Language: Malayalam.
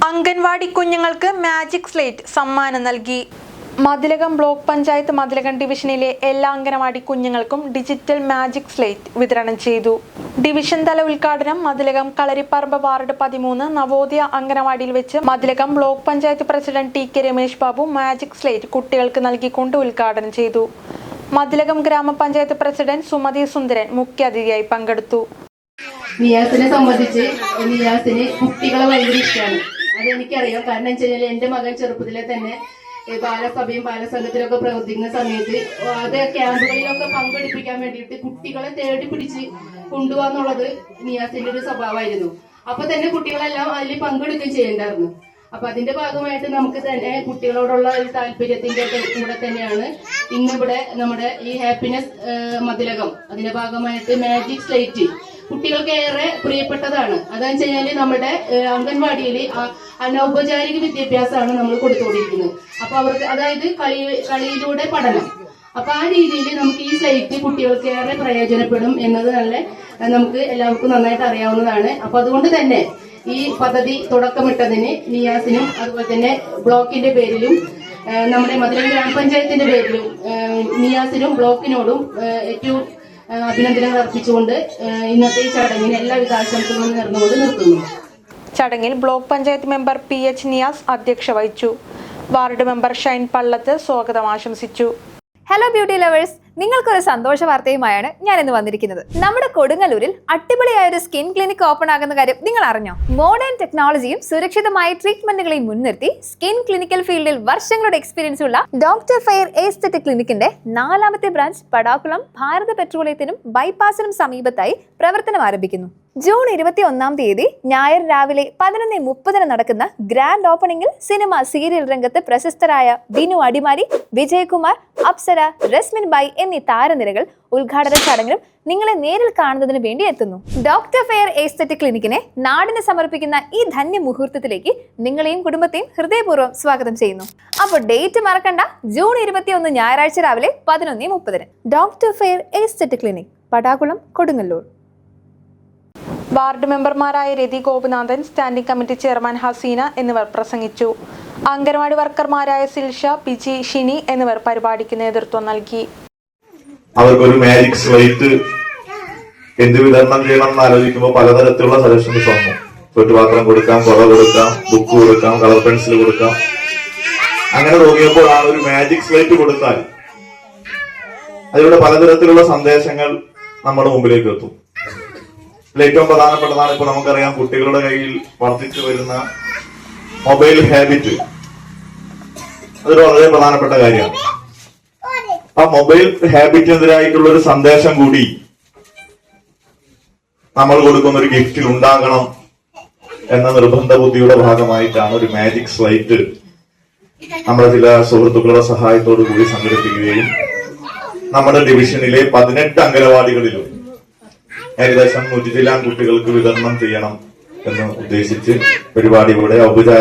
അംഗൻവാടി കുഞ്ഞുങ്ങൾക്ക് മാജിക് സ്ലേറ്റ് സമ്മാനം നൽകി. മതിലകം ബ്ലോക്ക് പഞ്ചായത്ത് മതിലകം ഡിവിഷനിലെ എല്ലാ അംഗനവാടി കുഞ്ഞുങ്ങൾക്കും ഡിജിറ്റൽ മാജിക് സ്ലേറ്റ് വിതരണം ചെയ്തു. ഡിവിഷൻ തല ഉദ്ഘാടനം മതിലകം കളരിപ്പറമ്പ് വാർഡ് 13 നവോദയ അംഗനവാടിയിൽ വെച്ച് Mathilakam block panchayat president TK. Ramesh Babu magic slate കുട്ടികൾക്ക് നൽകിക്കൊണ്ട് ഉദ്ഘാടനം ചെയ്തു. മതിലകം ഗ്രാമപഞ്ചായത്ത് പ്രസിഡന്റ് സുമതി സുന്ദരൻ മുഖ്യാതിഥിയായി പങ്കെടുത്തു. നിയാസിനെ സംബന്ധിച്ച് നിയാസിന് കുട്ടികളെ ഭയങ്കര ഇഷ്ടമാണ്. അതെനിക്കറിയാം. കാരണം വെച്ച് കഴിഞ്ഞാൽ എന്റെ മകൻ ചെറുപ്പത്തിലെ തന്നെ ബാലസഭയും ബാലസംഘത്തിലൊക്കെ പ്രവർത്തിക്കുന്ന സമയത്ത് അത് ക്യാമ്പുകളിലൊക്കെ പങ്കെടുപ്പിക്കാൻ വേണ്ടിയിട്ട് കുട്ടികളെ തേടി പിടിച്ച് കൊണ്ടുപോകാന്നുള്ളത് നിയാസിന്റെ ഒരു സ്വഭാവമായിരുന്നു. അപ്പൊ തന്നെ കുട്ടികളെല്ലാം അതിൽ പങ്കെടുക്കുകയും ചെയ്യണ്ടായിരുന്നു. അപ്പൊ അതിന്റെ ഭാഗമായിട്ട് നമുക്ക് തന്നെ കുട്ടികളോടുള്ള ഒരു താല്പര്യത്തിന്റെ കൂടെ തന്നെയാണ് ഇന്നിവിടെ നമ്മുടെ ഈ ഹാപ്പിനെസ് മതിലകം അതിന്റെ ഭാഗമായിട്ട് മാജിക് സ്ലേറ്റ് കുട്ടികൾക്ക് ഏറെ പ്രിയപ്പെട്ടതാണ്. അതെന്ന് വെച്ച് കഴിഞ്ഞാല് നമ്മുടെ അംഗൻവാടിയിൽ അനൗപചാരിക വിദ്യാഭ്യാസമാണ് നമ്മൾ കൊടുത്തുകൊണ്ടിരിക്കുന്നത്. അപ്പൊ അവർക്ക് അതായത് കളിയിലൂടെ പഠനം. അപ്പൊ ആ രീതിയിൽ നമുക്ക് ഈ സ്ലേറ്റ് കുട്ടികൾക്ക് ഏറെ പ്രയോജനപ്പെടും എന്നത് നമുക്ക് എല്ലാവർക്കും നന്നായിട്ട് അറിയാവുന്നതാണ്. അപ്പൊ അതുകൊണ്ട് തന്നെ ഈ പദ്ധതി തുടക്കമിട്ടതിന് നിയാസിനും അതുപോലെ തന്നെ ബ്ലോക്കിന്റെ പേരിലും നമ്മുടെ മതിലകം ഗ്രാമപഞ്ചായത്തിന്റെ പേരിലും നിയാസിനും ബ്ലോക്കിനോടും ഏറ്റവും അഭിനന്ദനങ്ങൾ അർപ്പിച്ചുകൊണ്ട് ഇന്നത്തെ ഈ ചടങ്ങിന് എല്ലാവിധ ആശംസകളും നേർന്നുകൊണ്ട് നിർത്തുന്നു. ചടങ്ങിൽ ബ്ലോക്ക് പഞ്ചായത്ത് മെമ്പർ പി.എച്ച്. നിയാസ് അധ്യക്ഷത വഹിച്ചു. വാർഡ് മെമ്പർ ഷൈൻ പള്ളത്ത് സ്വാഗതം ആശംസിച്ചു. ഹലോ ബ്യൂട്ടി ലവേഴ്സ്, നിങ്ങൾക്കൊരു സന്തോഷ വാർത്തയുമായാണ് ഞാൻ ഇന്ന് വന്നിരിക്കുന്നത്. നമ്മുടെ കൊടുങ്ങല്ലൂരിൽ അടിപൊളിയായ ഒരു സ്കിൻ ക്ലിനിക് ഓപ്പൺ ആകുന്ന കാര്യം നിങ്ങൾ അറിഞ്ഞോ? മോഡേൺ ടെക്നോളജിയും സുരക്ഷിതമായ ട്രീറ്റ്മെന്റുകളെയും മുൻനിർത്തി സ്കിൻ ക്ലിനിക്കൽ ഫീൽഡിൽ വർഷങ്ങളുടെ എക്സ്പീരിയൻസ് ഉള്ള ഡോക്ടർ ഫെയർ എസ്തെറ്റിക് ക്ലിനിക്കിന്റെ 4ാമത്തെ ബ്രാഞ്ച് പടാക്കുളം ഭാരത പെട്രോളിയത്തിനും ബൈപ്പാസിനും സമീപത്തായി പ്രവർത്തനം ആരംഭിക്കുന്നു. ജൂൺ 21-ാം തീയതി ഞായർ രാവിലെ 11:30 നടക്കുന്ന ഗ്രാൻഡ് ഓപ്പണിംഗിൽ സിനിമ സീരിയൽ രംഗത്ത് പ്രശസ്തരായ ബിനു അടിമാലി, വിജയകുമാർ, അപ്സര, രസ്മിൻ ബായ് എന്നീ താരനിരകൾ ഉദ്ഘാടന ചടങ്ങിലും നിങ്ങളെ നേരിൽ കാണുന്നതിന് വേണ്ടി എത്തുന്നു. ഡോക്ടർ ഫെയർ എസ്തെറ്റിക് ക്ലിനിക്കിനെ നാടിന് സമർപ്പിക്കുന്ന ഈ ധന്യ മുഹൂർത്തത്തിലേക്ക് നിങ്ങളെയും കുടുംബത്തെയും ഹൃദയപൂർവ്വം സ്വാഗതം ചെയ്യുന്നു. അപ്പോൾ ഡേറ്റ് മറക്കണ്ട, ജൂൺ 21 ഞായറാഴ്ച രാവിലെ 11:30. Doctor fair aesthetic clinic, Padakulam, Kodungallur. Ward മെമ്പർമാരായ Rathi Gopinathan, standing committee chairman Haseena എന്നിവർ പ്രസംഗിച്ചു. അംഗൻവാടി വർക്കർമാരായ സിൽഷ, പിജി, ഷിനി എന്നിവർ പരിപാടിക്ക് നേതൃത്വം നൽകി. അവർക്കൊരു മാജിക് സ്ലേറ്റ് എന്ത് വിതരണം ചെയ്യണം എന്ന് ആലോചിക്കുമ്പോൾ പലതരത്തിലുള്ള സജഷൻസ് വന്നു. ചുറ്റുപാത്രം കൊടുക്കാം, കുട കൊടുക്കാം, ബുക്ക് കൊടുക്കാം, കളർ പെൻസിൽ കൊടുക്കാം. അങ്ങനെ തോന്നിയപ്പോഴാണ് ഒരു മാജിക് സ്ലേറ്റ് കൊടുത്താൽ അതിലൂടെ പലതരത്തിലുള്ള സന്ദേശങ്ങൾ നമ്മുടെ മുമ്പിലേക്ക് എത്തും. ഏറ്റവും പ്രധാനപ്പെട്ടതാണ് ഇപ്പൊ നമുക്കറിയാം, കുട്ടികളുടെ കയ്യിൽ വർദ്ധിച്ചു വരുന്ന മൊബൈൽ ഹാബിറ്റ്. അതൊരു വളരെ പ്രധാനപ്പെട്ട കാര്യമാണ്. ആ മൊബൈൽ ഹാബിറ്റിനെതിരായിട്ടുള്ള ഒരു സന്ദേശം കൂടി നമ്മൾ കൊടുക്കുന്ന ഒരു ഗിഫ്റ്റിൽ ഉണ്ടാകണം എന്ന നിർബന്ധ ബുദ്ധിയുടെ ഭാഗമായിട്ടാണ് ഒരു മാജിക് സ്ലേറ്റ് നമ്മുടെ ചില സുഹൃത്തുക്കളുടെ സഹായത്തോടു കൂടി സംഘടിപ്പിക്കുകയും നമ്മുടെ ഡിവിഷനിലെ 18 അംഗനവാടികളിലും ഏകദേശം 100 കുട്ടികൾക്ക് വിതരണം ചെയ്യണം എന്ന് ഉദ്ദേശിച്ച് പരിപാടിയുടെ ഔപചാരിക